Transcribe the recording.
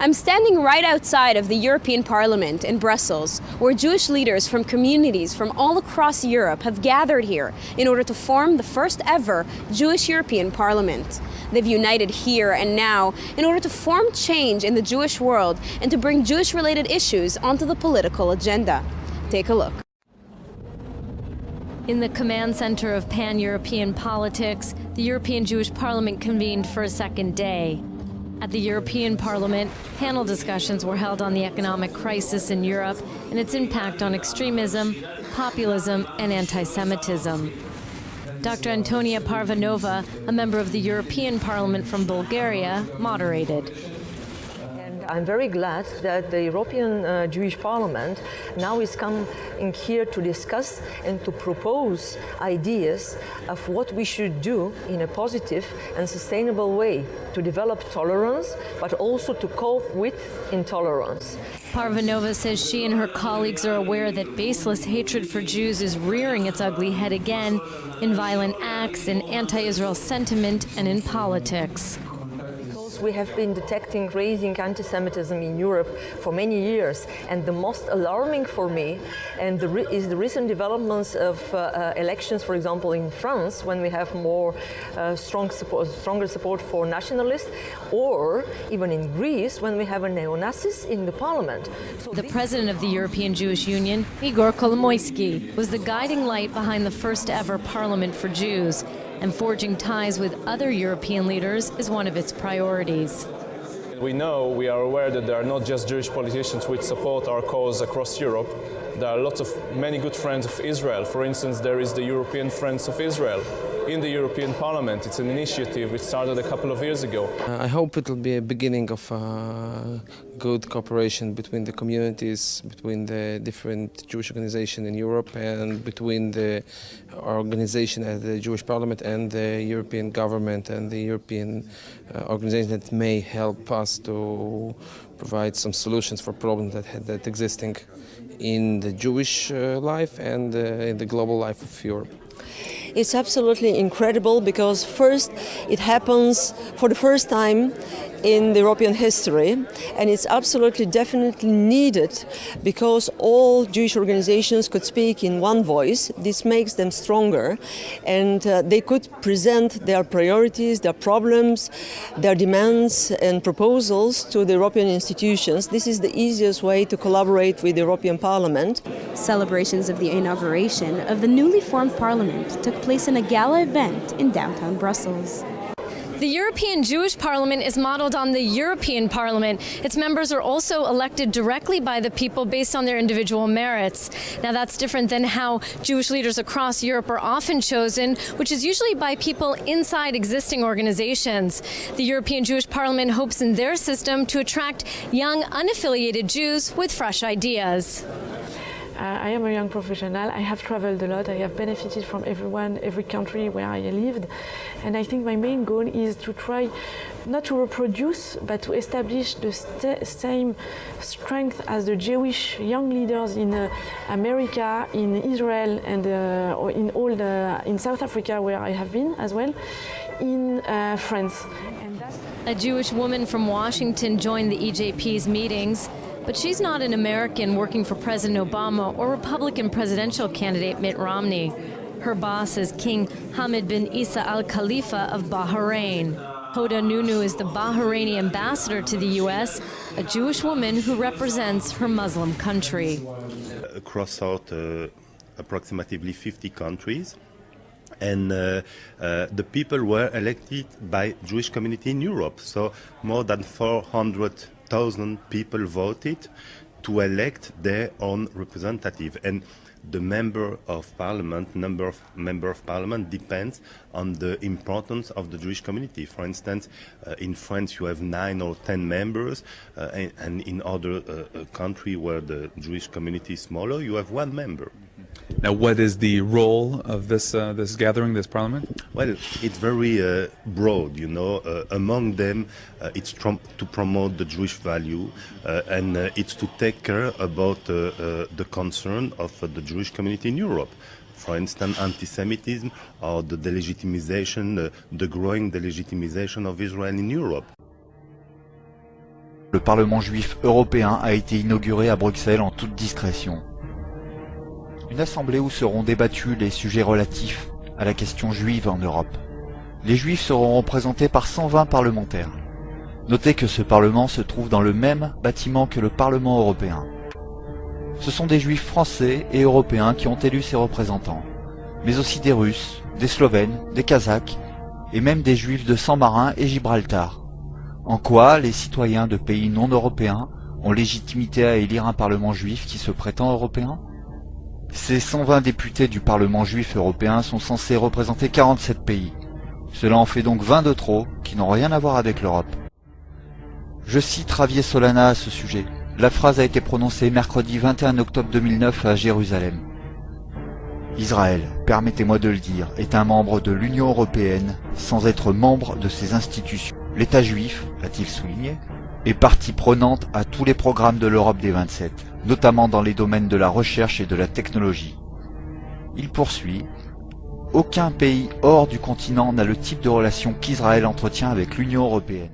I'm standing right outside of the European Parliament in Brussels, where Jewish leaders from communities from all across Europe have gathered here in order to form the first ever Jewish European Parliament. They've united here and now in order to form change in the Jewish world and to bring Jewish-related issues onto the political agenda. Take a look. In the command center of pan-European politics, the European Jewish Parliament convened for a second day. At the European Parliament, panel discussions were held on the economic crisis in Europe and its impact on extremism, populism, and anti-Semitism. Dr. Antonia Parvanova, a member of the European Parliament from Bulgaria, moderated. I'm very glad that the European Jewish Parliament now is coming here to discuss and to propose ideas of what we should do in a positive and sustainable way to develop tolerance, but also to cope with intolerance. Parvanova says she and her colleagues are aware that baseless hatred for Jews is rearing its ugly head again in violent acts, in anti-Israel sentiment, and in politics. We have been detecting rising anti-Semitism in Europe for many years, and the most alarming for me is the recent developments of elections, for example, in France, when we have more stronger support for nationalists, or even in Greece, when we have a neo-Nazis in the parliament. So the president of the European Jewish Union, Igor Kolomoisky, was the guiding light behind the first ever parliament for Jews. And forging ties with other European leaders is one of its priorities. We are aware that there are not just Jewish politicians which support our cause across Europe. There are many good friends of Israel. For instance, there is the European Friends of Israel in the European Parliament. It's an initiative which started a couple of years ago. I hope it will be a beginning of good cooperation between the communities, between the different Jewish organizations in Europe, and between the organization at the Jewish Parliament and the European government and the European organization that may help us to provide some solutions for problems that existing in the Jewish life and in the global life of Europe. It's absolutely incredible because first it happens for the first time in the European history, and it's absolutely definitely needed because all Jewish organizations could speak in one voice. This makes them stronger, and they could present their priorities, their problems, their demands and proposals to the European institutions. This is the easiest way to collaborate with the European Parliament. Celebrations of the inauguration of the newly formed parliament took place in a gala event in downtown Brussels. The European Jewish Parliament is modeled on the European Parliament. Its members are also elected directly by the people based on their individual merits. Now, that's different than how Jewish leaders across Europe are often chosen, which is usually by people inside existing organizations. The European Jewish Parliament hopes in their system to attract young, unaffiliated Jews with fresh ideas. I am a young professional. I have traveled a lot. I have benefited from every country where I lived. And I think my main goal is to try not to reproduce, but to establish the same strength as the Jewish young leaders in America, in Israel, and or in South Africa, where I have been as well, in France. A Jewish woman from Washington joined the EJP's meetings. But she's not an American working for President Obama or Republican presidential candidate Mitt Romney. Her boss is King Hamad bin Isa Al Khalifa of Bahrain. Hoda Nunu is the Bahraini ambassador to the U.S., a Jewish woman who represents her Muslim country. Across approximately 50 countries. And the people were elected by Jewish community in Europe. So more than 400,000 people voted to elect their own representative. And the number of parliament depends on the importance of the Jewish community. For instance, in France you have 9 or 10 members, and in other countries where the Jewish community is smaller, you have 1 member. Now, what is the role of this gathering, this parliament? Well, it's very broad, you know. Among them, it's to promote the Jewish value, and it's to take care about the concern of the Jewish community in Europe. For instance, anti-Semitism or the delegitimization, the growing delegitimization of Israel in Europe. le Parlement juif européen a été inauguré à Bruxelles en toute discrétion. Une assemblée où seront débattus les sujets relatifs à la question juive en Europe. Les Juifs seront représentés par 120 parlementaires. Notez que ce Parlement se trouve dans le même bâtiment que le Parlement européen. Ce sont des Juifs français et européens qui ont élu ces représentants, mais aussi des Russes, des Slovènes, des Kazakhs et même des Juifs de San Marin et Gibraltar. En quoi les citoyens de pays non européens ont légitimité à élire un Parlement juif qui se prétend européen? Ces 120 députés du Parlement juif européen sont censés représenter 47 pays. Cela en fait donc 20 de trop qui n'ont rien à voir avec l'Europe. Je cite Javier Solana à ce sujet. La phrase a été prononcée mercredi 21 octobre 2009 à Jérusalem. Israël, permettez-moi de le dire, est un membre de l'Union européenne sans être membre de ses institutions. L'État juif, a-t-il souligné, est partie prenante à tous les programmes de l'Europe des 27, notamment dans les domaines de la recherche et de la technologie. Il poursuit: aucun pays hors du continent n'a le type de relation qu'Israël entretient avec l'Union européenne.